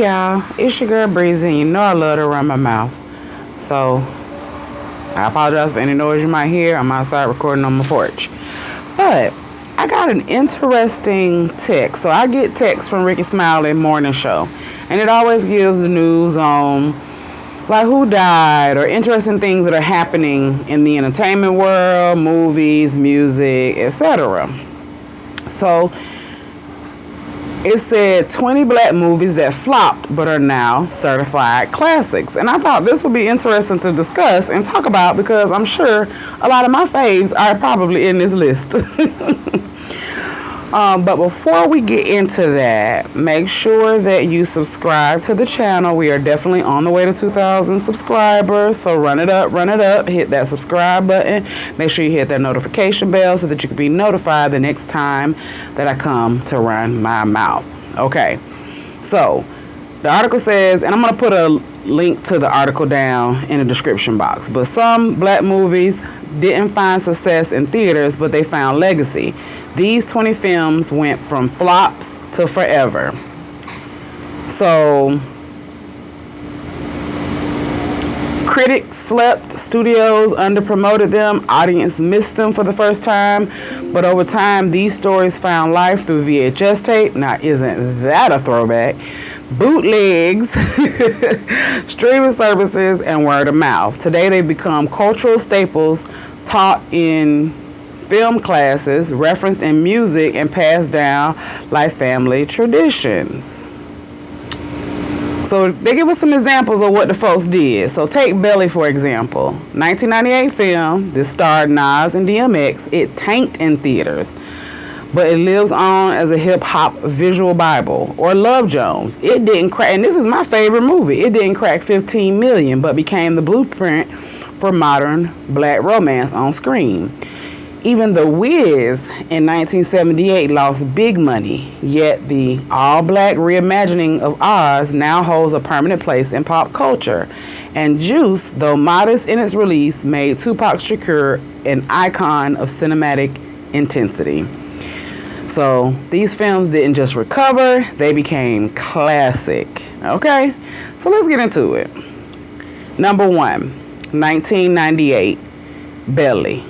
Hey y'all, it's your girl Breezy, and you know I love to run my mouth. So, I apologize for any noise you might hear. I'm outside recording on my porch. But, I got an interesting text. So, I get texts from Ricky Smiley morning show. And it always gives the news on, like, who died or interesting things that are happening in the entertainment world, movies, music, etc. So, it said 20 black movies that flopped but are now certified classics. And I thought this would be interesting to discuss and talk about because I'm sure a lot of my faves are probably in this list. But before we get into that, make sure that you subscribe to the channel. We are definitely on the way to 2,000 subscribers. So run it up, hit that subscribe button. Make sure you hit that notification bell so that you can be notified the next time that I come to run my mouth. Okay, so the article says, and I'm going to put a link to the article down in the description box, but some black movies didn't find success in theaters, but they found legacy. These 20 films went from flops to forever. So, critics slept, studios underpromoted them, audience missed them for the first time, but over time, these stories found life through VHS tape. Now, isn't that a throwback? Bootlegs, streaming services, and word of mouth. Today, they become cultural staples taught in film classes, referenced in music, and passed down like family traditions. So they give us some examples of what the folks did. So take Belly, for example. 1998 film, this starred Nas and DMX. It tanked in theaters, but it lives on as a hip-hop visual Bible. Or Love Jones. It didn't crack, and this is my favorite movie. It didn't crack 15 million, but became the blueprint for modern black romance on screen. Even The Wiz in 1978 lost big money, yet the all-black reimagining of Oz now holds a permanent place in pop culture. And Juice, though modest in its release, made Tupac Shakur an icon of cinematic intensity. So these films didn't just recover, they became classic. Okay, so let's get into it. Number 1, 1998, Belly.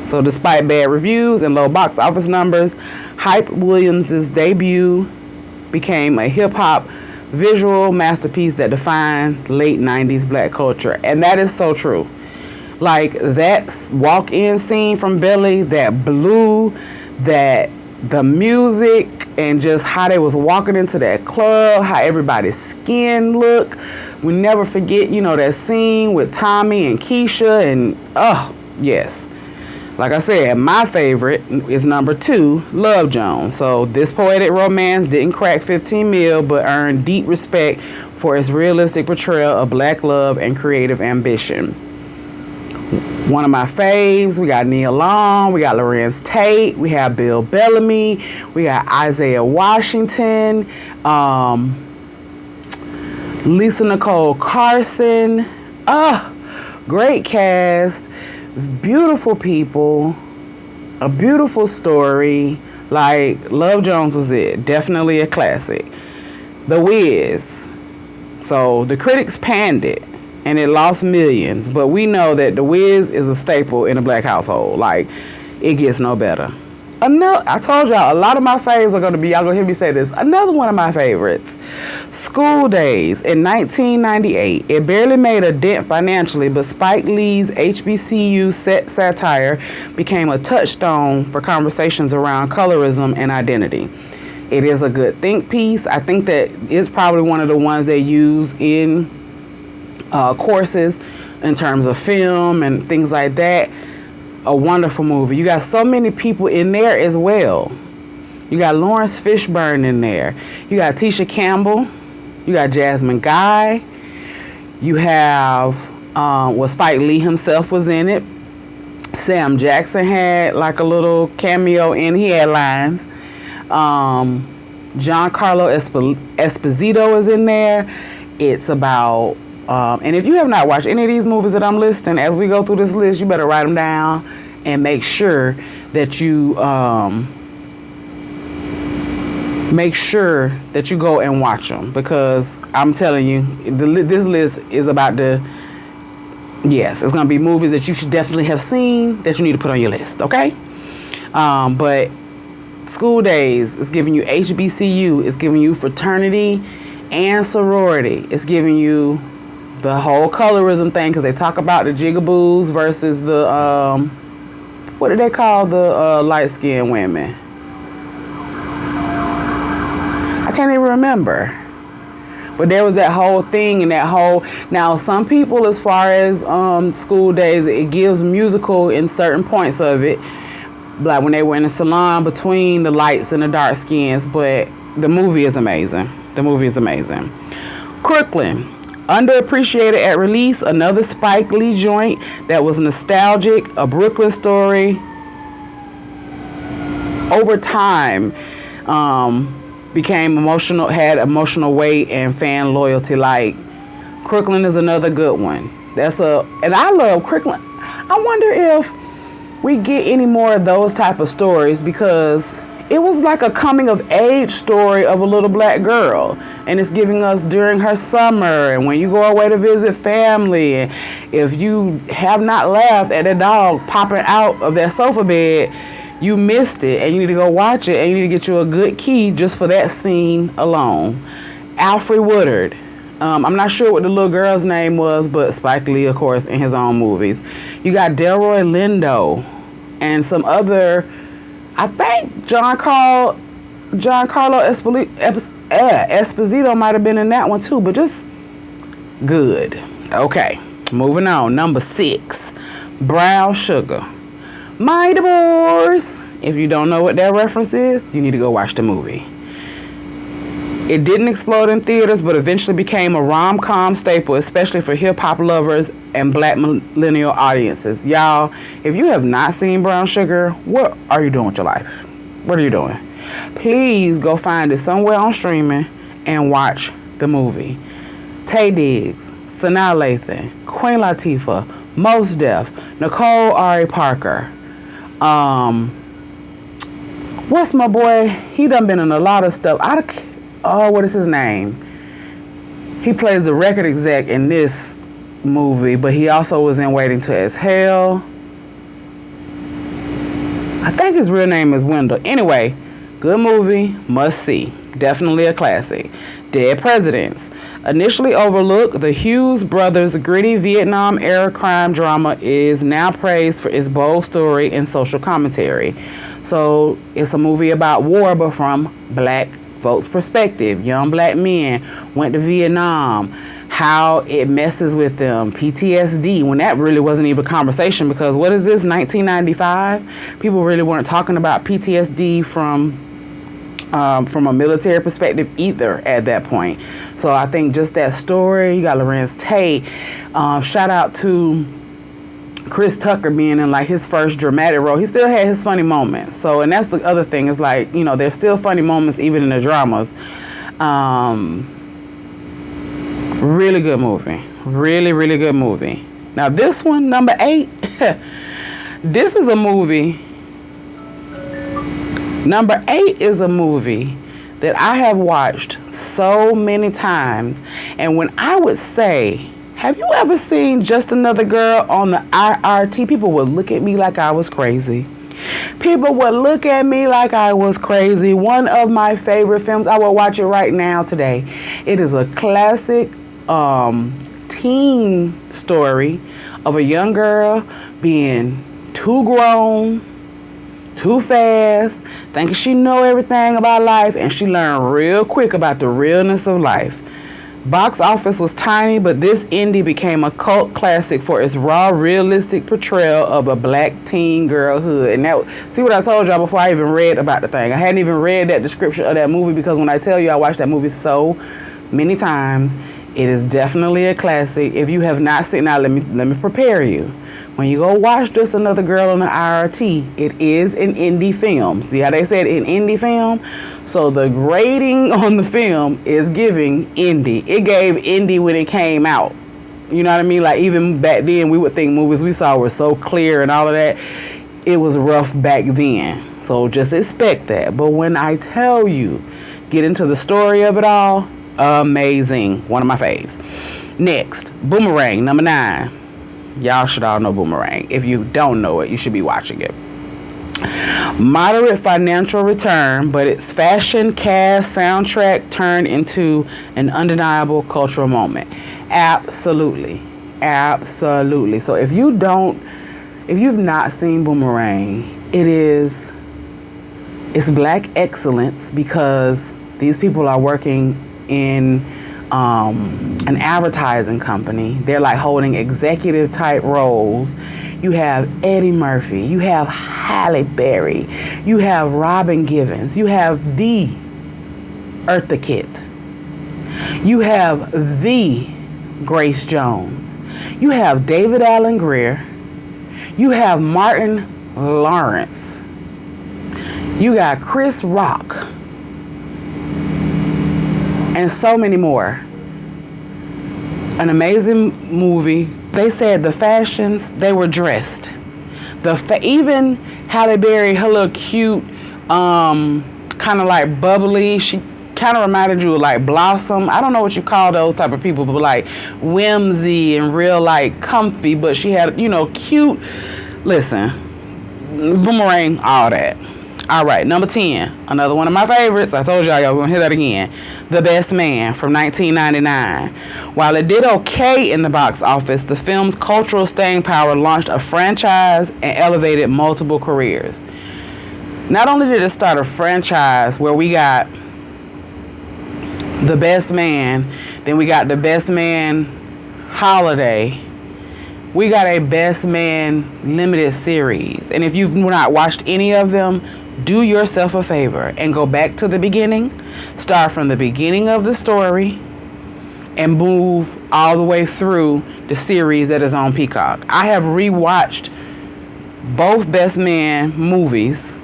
So despite bad reviews and low box office numbers, Hype Williams' debut became a hip-hop visual masterpiece that defined late 90s black culture. And that is so true. Like that walk-in scene from Belly, that blue, that the music, and just how they was walking into that club, how everybody's skin looked. We never forget, that scene with Tommy and Keisha, and yes. Like I said, my favorite is number 2, Love Jones. So this poetic romance didn't crack 15 mil, but earned deep respect for its realistic portrayal of black love and creative ambition. One of my faves, we got Nia Long, we got Lorenz Tate, we have Bill Bellamy, we got Isaiah Washington, Lisa Nicole Carson. Great cast. Beautiful people, a beautiful story. Like, Love Jones was it. Definitely a classic. The Wiz. So the critics panned it and it lost millions, but we know that The Wiz is a staple in a black household. Like, it gets no better. I told y'all, a lot of my faves are going to be, y'all going to hear me say this, another one of my favorites, School Days in 1998. It barely made a dent financially, but Spike Lee's HBCU satire became a touchstone for conversations around colorism and identity. It is a good think piece. I think that it's probably one of the ones they use in courses in terms of film and things like that. A wonderful movie. You got so many people in there as well. You got Lawrence Fishburne in there. You got Tisha Campbell. You got Jasmine Guy. You have, Spike Lee himself was in it. Sam Jackson had like a little cameo in. He had lines. Giancarlo Esposito is in there. It's about and if you have not watched any of these movies that I'm listing, as we go through this list, you better write them down and make sure that you make sure that you go and watch them, because I'm telling you, this list is about to, yes, it's going to be movies that you should definitely have seen that you need to put on your list, okay? But School Days is giving you HBCU, it's giving you fraternity and sorority, it's giving you the whole colorism thing, because they talk about the jigaboos versus the, what do they call the light-skinned women? I can't even remember. But there was that whole thing and that whole... Now, some people, as far as School Days, it gives musical in certain points of it. Like when they were in the salon between the lights and the dark skins. But the movie is amazing. The movie is amazing. Crooklyn. Underappreciated at release. Another Spike Lee joint that was nostalgic. A Brooklyn story. Over time... became emotional, had emotional weight and fan loyalty. Like Crooklyn is another good one. And I love Crooklyn. I wonder if we get any more of those type of stories, because it was like a coming of age story of a little black girl, and it's giving us during her summer and when you go away to visit family. And if you have not laughed at that dog popping out of that sofa bed, you missed it, and you need to go watch it, and you need to get you a good key just for that scene alone. Alfred Woodard. I'm not sure what the little girl's name was, but Spike Lee, of course, in his own movies. You got Delroy Lindo and some other, I think Giancarlo Esposito might have been in that one too, but just good. Okay, moving on. Number 6, Brown Sugar. My Divorce. If you don't know what that reference is, you need to go watch the movie. It didn't explode in theaters, but eventually became a rom-com staple, especially for hip-hop lovers and black millennial audiences. Y'all, if you have not seen Brown Sugar, what are you doing with your life? What are you doing? Please go find it somewhere on streaming and watch the movie. Taye Diggs, Sanaa Lathan, Queen Latifah, Mos Def, Nicole Ari Parker. What's my boy? He done been in a lot of stuff. What is his name? He plays the record exec in this movie, but he also was in Waiting to Exhale. I think his real name is Wendell. Anyway, good movie, must see. Definitely a classic. Dead Presidents. Initially overlooked, the Hughes brothers' gritty Vietnam-era crime drama is now praised for its bold story and social commentary. So it's a movie about war, but from black folks' perspective. Young black men went to Vietnam, how it messes with them, PTSD, when that really wasn't even a conversation, because what is this, 1995? People really weren't talking about PTSD from a military perspective either at that point. So I think just that story, you got Lorenz Tate. Shout out to Chris Tucker being in like his first dramatic role. He still had his funny moments. So, and that's the other thing, is like, you know, there's still funny moments even in the dramas. Really good movie. Really, really good movie. Now this one, number 8, this is a movie. Number 8 is a movie that I have watched so many times. And when I would say, have you ever seen Just Another Girl on the IRT? People would look at me like I was crazy. People would look at me like I was crazy. One of my favorite films. I will watch it right now today. It is a classic teen story of a young girl being too grown, too fast, thinking she know everything about life, and she learned real quick about the realness of life. Box office was tiny, but this indie became a cult classic for its raw, realistic portrayal of a black teen girlhood. And that, see what I told y'all before I even read about the thing? I hadn't even read that description of that movie, because when I tell you I watched that movie so many times, it is definitely a classic. If you have not seen, now let me prepare you. When you go watch Just Another Girl on the IRT, it is an indie film. See how they said an indie film? So the grading on the film is giving indie. It gave indie when it came out. You know what I mean? Like even back then, we would think movies we saw were so clear and all of that. It was rough back then. So just expect that. But when I tell you, get into the story of it all, amazing. One of my faves. Next, Boomerang, number 9. Y'all should all know Boomerang. If you don't know it, you should be watching it. Moderate financial return, but its fashion, cast, soundtrack turned into an undeniable cultural moment. Absolutely. Absolutely. So if you've not seen Boomerang, it's black excellence, because these people are working in an advertising company. They're like holding executive type roles. You have Eddie Murphy, you have Halle Berry, you have Robin Givens, you have the Eartha Kitt, you have the Grace Jones, you have David Allen Greer, you have Martin Lawrence, you got Chris Rock, and so many more. An amazing movie. They said the fashions, they were dressed. Even Halle Berry, her little cute, kind of like bubbly, she kind of reminded you of like Blossom. I don't know what you call those type of people, but like whimsy and real like comfy, but she had, cute. Listen, Boomerang, all that. All right, number 10, another one of my favorites. I told y'all gonna hear that again. The Best Man from 1999. While it did okay in the box office, the film's cultural staying power launched a franchise and elevated multiple careers. Not only did it start a franchise where we got The Best Man, then we got The Best Man Holiday, we got a Best Man limited series. And if you've not watched any of them, do yourself a favor and go back to the beginning. Start from the beginning of the story and move all the way through the series that is on Peacock. I have rewatched both Best Man movies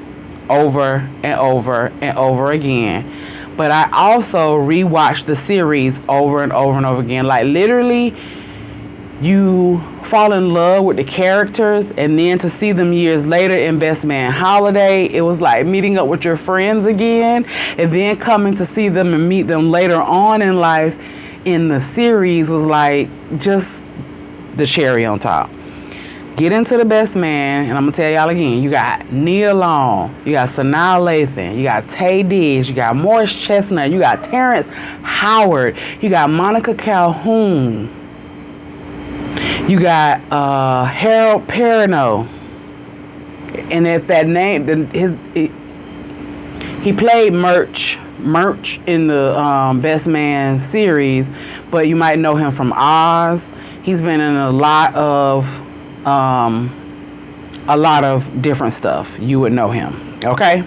over and over and over again. But I also rewatched the series over and over and over again. Like literally, you fall in love with the characters, and then to see them years later in Best Man Holiday, it was like meeting up with your friends again, and then coming to see them and meet them later on in life in the series was like just the cherry on top. Get into The Best Man, and I'm gonna tell y'all again, you got Nia Long, you got Sanaa Lathan, you got Taye Diggs, you got Morris Chestnut, you got Terrence Howard, you got Monica Calhoun, you got Harold Perrineau, and at that name, he played Murch in the Best Man series, but you might know him from Oz. He's been in a lot of different stuff. You would know him, okay?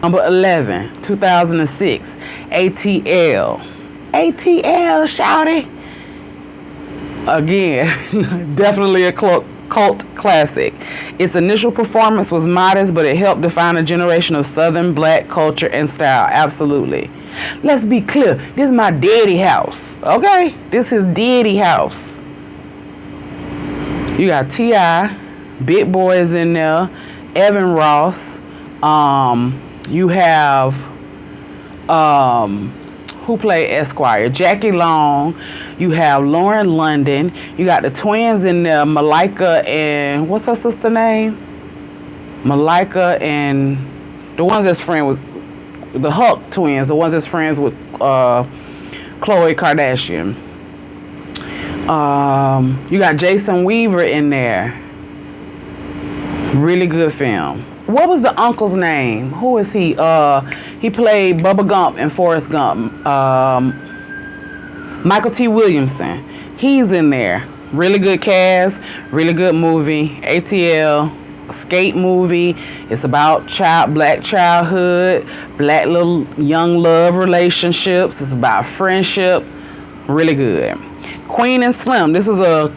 Number 11, 2006, ATL. ATL, shawty. Again, definitely a cult classic. Its initial performance was modest, but it helped define a generation of Southern black culture and style. Absolutely. Let's be clear. This is my daddy house, okay? This is daddy house. You got T.I., Big Boy is in there, Evan Ross. You have who played Esquire? Jackie Long. You have Lauren London. You got the twins in there, Malika and what's her sister name? Malika and the ones that's friends with the Huck twins, the ones that's friends with Khloe Kardashian. You got Jason Weaver in there. Really good film. What was the uncle's name? Who is he? He played Bubba Gump in Forrest Gump. Michael T. Williamson. He's in there. Really good cast. Really good movie. ATL. Skate movie. It's about black childhood, black little young love relationships. It's about friendship. Really good. Queen and Slim. This is a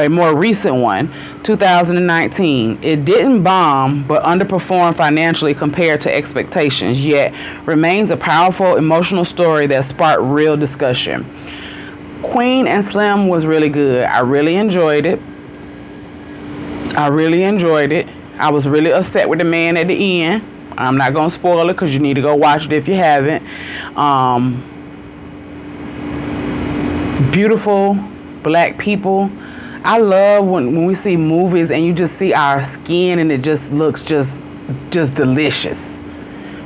more recent one, 2019. It didn't bomb, but underperformed financially compared to expectations, yet remains a powerful emotional story that sparked real discussion. Queen and Slim was really good. I really enjoyed it. I was really upset with the man at the end. I'm not going to spoil it because you need to go watch it if you haven't. Beautiful black people. I love when we see movies and you just see our skin and it just looks just delicious.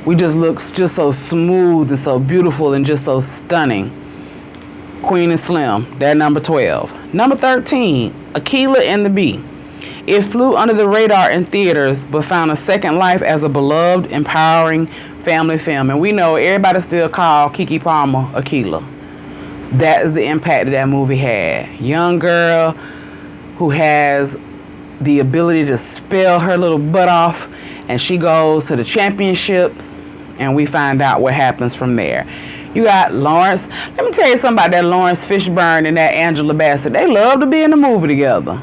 We just look just so smooth and so beautiful and just so stunning. Queen and Slim, they're number 12. Number 13, Akeelah and the Bee. It flew under the radar in theaters, but found a second life as a beloved, empowering family film. And we know everybody still call Keke Palmer Akeelah. That is the impact that movie had. Young girl who has the ability to spell her little butt off, and she goes to the championships, and we find out what happens from there. You got Lawrence. Let me tell you something about that Lawrence Fishburne and that Angela Bassett. They love to be in the movie together.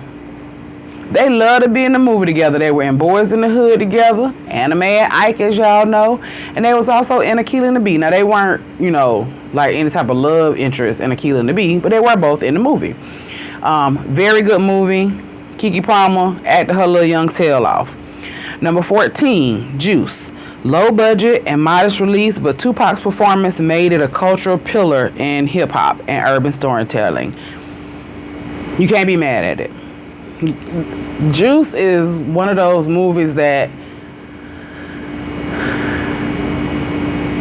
They love to be in the movie together. They were in Boys in the Hood together, Anime and Ike, as y'all know, and they was also in Akeelah and the Bee. Now, they weren't, like any type of love interest in Akeelah and the Bee, but they were both in the movie. Very good movie. Keke Palmer acted her little young tail off. Number 14, Juice. Low budget and modest release, but Tupac's performance made it a cultural pillar in hip-hop and urban storytelling. You can't be mad at it. Juice is one of those movies that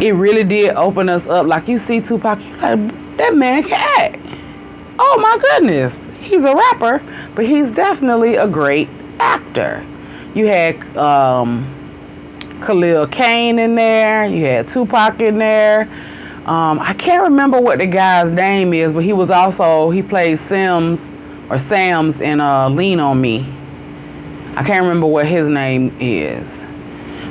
it really did open us up. Like, you see Tupac, you're like, that man can act. Oh my goodness. He's a rapper, but he's definitely a great actor. You had Khalil Kane in there. You had Tupac in there. I can't remember what the guy's name is, but he played Sam's in Lean on Me. I can't remember what his name is.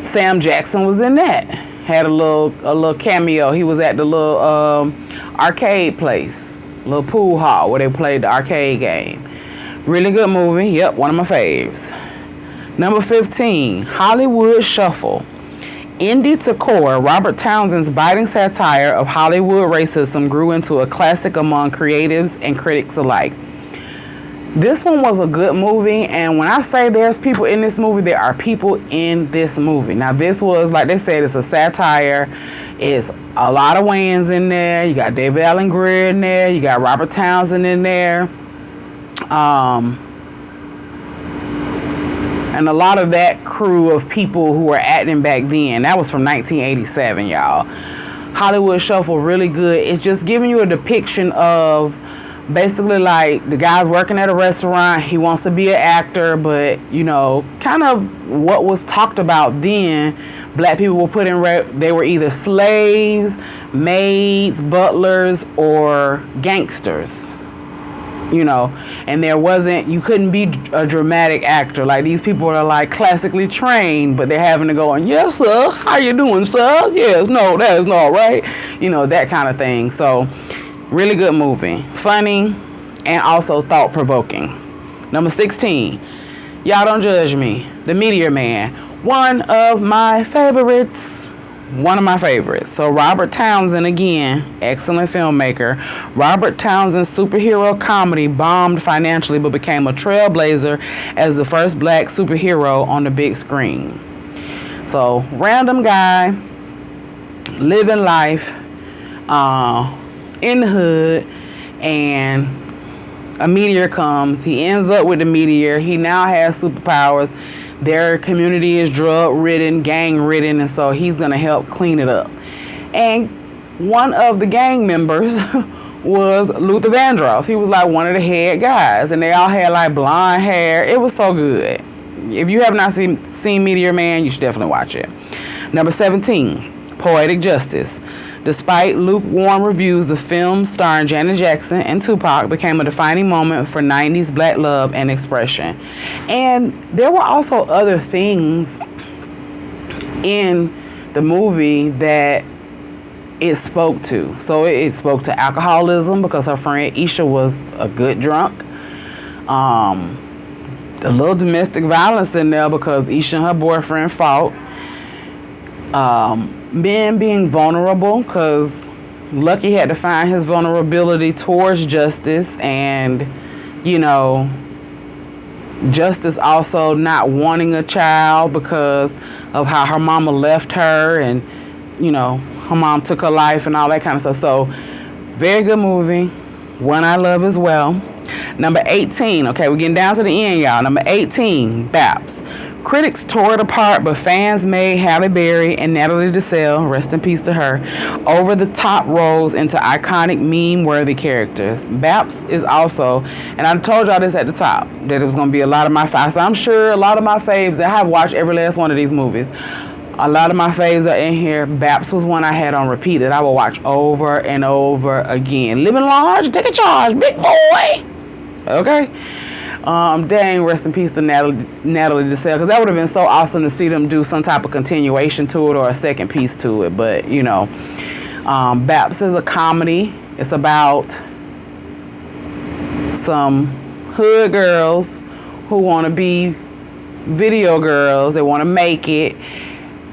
Sam Jackson was in that. Had a little cameo. He was at the little arcade place, little pool hall where they played the arcade game. Really good movie. Yep, one of my faves. Number 15, Hollywood Shuffle. Indie to core, Robert Townsend's biting satire of Hollywood racism grew into a classic among creatives and critics alike. This one was a good movie, and when I say there's people in this movie, there are people in this movie. Now, this was, like they said, it's a satire. It's a lot of Wayans in there. You got David Alan Grier in there. You got Robert Townsend in there. And a lot of that crew of people who were acting back then. That was from 1987, y'all. Hollywood Shuffle, really good. It's just giving you a depiction of basically like the guy's working at a restaurant. He wants to be an actor, but, kind of what was talked about then. Black people were put in, they were either slaves, maids, butlers, or gangsters. And you couldn't be a dramatic actor. Like, these people are like classically trained, but they're having to go on, yes, sir, how you doing, sir? Yes, no, that is not right. That kind of thing. So, really good movie. Funny and also thought-provoking. Number 16, y'all don't judge me, The Meteor Man. One of my favorites. So Robert Townsend, again, excellent filmmaker. Robert Townsend's superhero comedy bombed financially but became a trailblazer as the first black superhero on the big screen. So, random guy, living life in the hood, and a meteor comes. He ends up with the meteor. He now has superpowers. Their community is drug-ridden, gang-ridden, and so he's going to help clean it up. And one of the gang members was Luther Vandross. He was like one of the head guys, and they all had like blonde hair. It was so good. If you have not seen Meteor Man, you should definitely watch it. Number 17, Poetic Justice. Despite lukewarm reviews, the film starring Janet Jackson and Tupac became a defining moment for 90s black love and expression. And there were also other things in the movie that it spoke to. So it spoke to alcoholism because her friend Isha was a good drunk. A little domestic violence in there because Isha and her boyfriend fought. Men being vulnerable because Lucky had to find his vulnerability towards justice, and Justice also not wanting a child because of how her mama left her, and you know, her mom took her life and all that kind of stuff. So very good movie, one I love as well. Number 18, okay, we're getting down to the end, y'all. Number 18, B.A.P.S. Critics tore it apart, but fans made Halle Berry and Natalie Desselle, rest in peace to her, over the top roles into iconic meme-worthy characters. B.A.P.S. is also, and I told y'all this at the top, that it was going to be a lot of my faves. So I'm sure a lot of my faves, I have watched every last one of these movies. A lot of my faves are in here. B.A.P.S. was one I had on repeat that I will watch over and over again. Living large, take a charge, big boy. Okay? Dang, rest in peace to Natalie Desselle, because that would have been so awesome to see them do some type of continuation to it or a second piece to it. But, you know, B.A.P.S. is a comedy. It's about some hood girls who want to be video girls. They want to make it,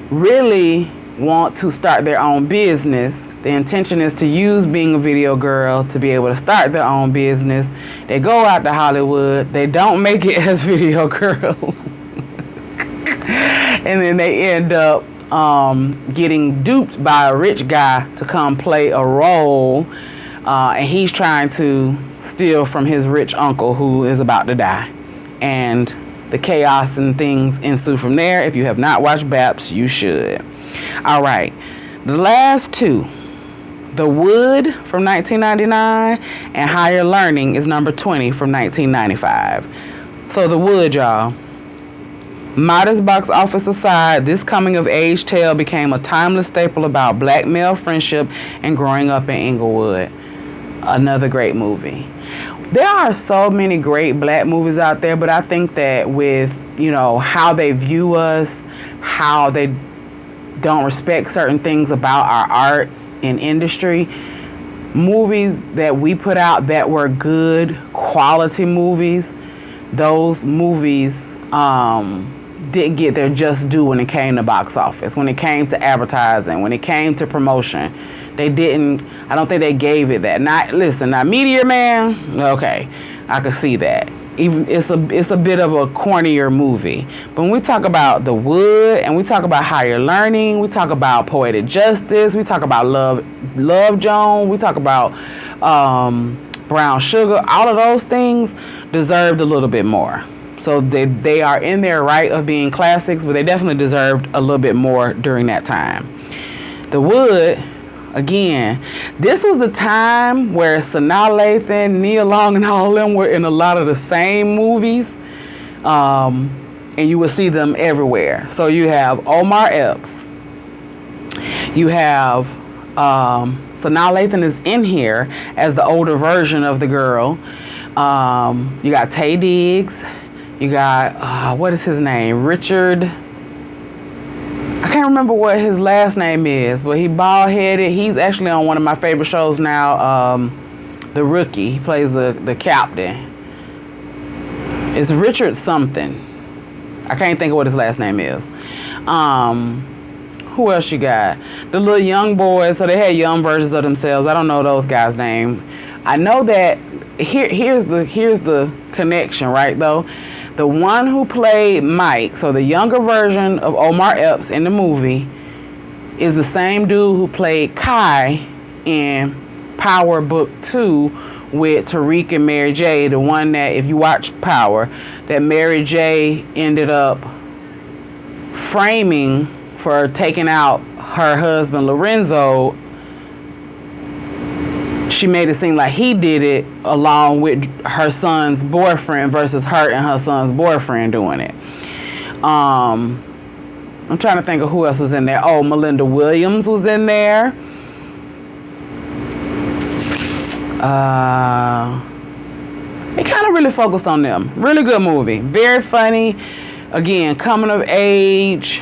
really want to start their own business. The intention is to use being a video girl to be able to start their own business. They go out to Hollywood. They don't make it as video girls. And then they end up getting duped by a rich guy to come play a role. And he's trying to steal from his rich uncle who is about to die. And the chaos and things ensue from there. If you have not watched B.A.P.S., you should. All right. The last two. The Wood from 1999 and Higher Learning is number 20 from 1995. So The Wood, y'all. Modest box office aside, this coming-of-age tale became a timeless staple about black male friendship and growing up in Inglewood. Another great movie. There are so many great black movies out there, but I think that with, you know, how they view us, how they don't respect certain things about our art and industry, movies that we put out that were good quality movies, those movies didn't get their just due when it came to box office, when it came to advertising, when it came to promotion. They didn't, I don't think they gave it that. Now Meteor Man, okay, I could see that. Even it's a bit of a cornier movie. But when we talk about The Wood and we talk about Higher Learning, we talk about Poetic Justice, we talk about Love Joan, we talk about Brown Sugar, all of those things deserved a little bit more. So they are in their right of being classics, but they definitely deserved a little bit more during that time. The Wood, again, this was the time where Sanaa Lathan, Nia Long, and all of them were in a lot of the same movies, and you would see them everywhere. So you have Omar Epps, you have Sanaa Lathan is in here as the older version of the girl. You got Taye Diggs, you got what is his name, Richard. I can't remember what his last name is, but he bald-headed. He's actually on one of my favorite shows now, The Rookie. He plays the captain. It's Richard something. I can't think of what his last name is. Who else you got? The little young boys. So they had young versions of themselves. I don't know those guys' name. I know that here's the connection, right, though? The one who played Mike, so the younger version of Omar Epps in the movie, is the same dude who played Kai in Power Book 2 with Tariq and Mary J. The one that, if you watch Power, that Mary J. ended up framing for taking out her husband Lorenzo. She made it seem like he did it along with her son's boyfriend versus her and her son's boyfriend doing it. I'm trying to think of who else was in there. Oh, Melinda Williams was in there. It kind of really focused on them. Really good movie. Very funny. Again, coming of age.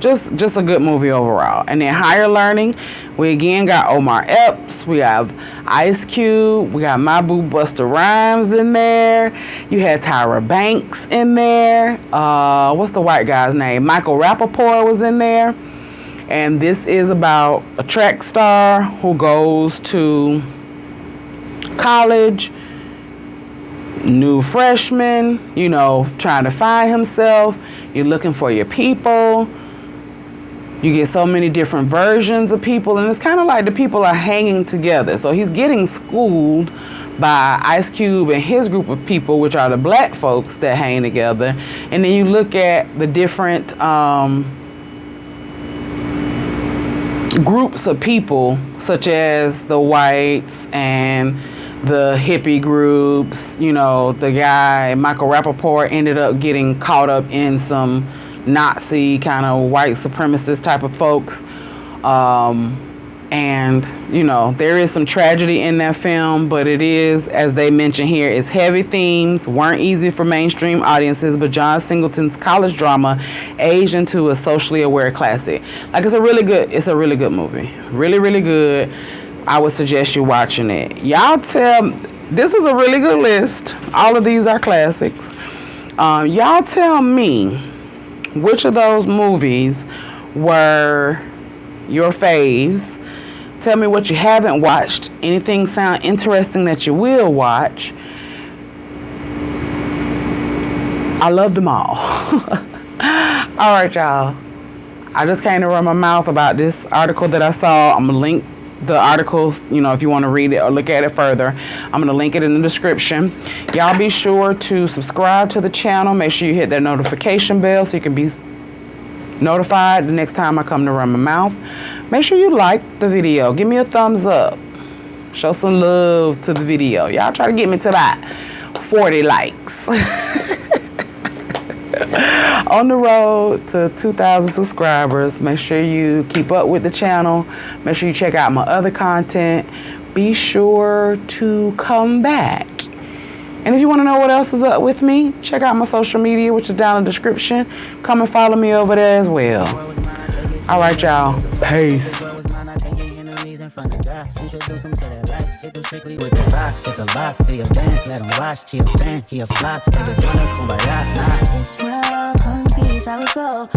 Just a good movie overall. And then Higher Learning, we again got Omar Epps, we have Ice Cube, we got my boo Busta Rhymes in there, you had Tyra Banks in there, what's the white guy's name? Michael Rappaport was in there. And this is about a track star who goes to college, new freshman, you know, trying to find himself. You're looking for your people. You get so many different versions of people, and it's kind of like the people are hanging together. So he's getting schooled by Ice Cube and his group of people, which are the black folks that hang together. And then you look at the different groups of people, such as the whites and the hippie groups. You know, the guy, Michael Rappaport, ended up getting caught up in some Nazi kind of white supremacist type of folks. And, you know, there is some tragedy in that film, but it is, as they mention here, it's heavy themes, weren't easy for mainstream audiences, but John Singleton's college drama aged into a socially aware classic. Like, it's a really good movie. Really, really good. I would suggest you watching it. This is a really good list. All of these are classics. Y'all tell me which of those movies were your faves. Tell me what you haven't watched. Anything sound interesting that you will watch. I loved them all. All right, y'all. I just came to run my mouth about this article that I saw. I'm going to link the articles, you know, if you want to read it or look at it further. I'm going to link it in the description. Y'all be sure to subscribe to the channel. Make sure you hit that notification bell so you can be notified the next time I come to run my mouth. Make sure you like the video. Give me a thumbs up. Show some love to the video. Y'all try to get me to about 40 likes. On the road to 2,000 subscribers. Make sure you keep up with the channel. Make sure you check out my other content. Be sure to come back. And if you want to know what else is up with me, check out my social media, which is down in the description. Come and follow me over there as well. All right, y'all. Peace. Introduce him to that life. It do strictly with the vibe. It's a lot. They a dance, let him watch. She a fan, he a flop. They just wanna kumbaya. Nah. This world, confused, I was so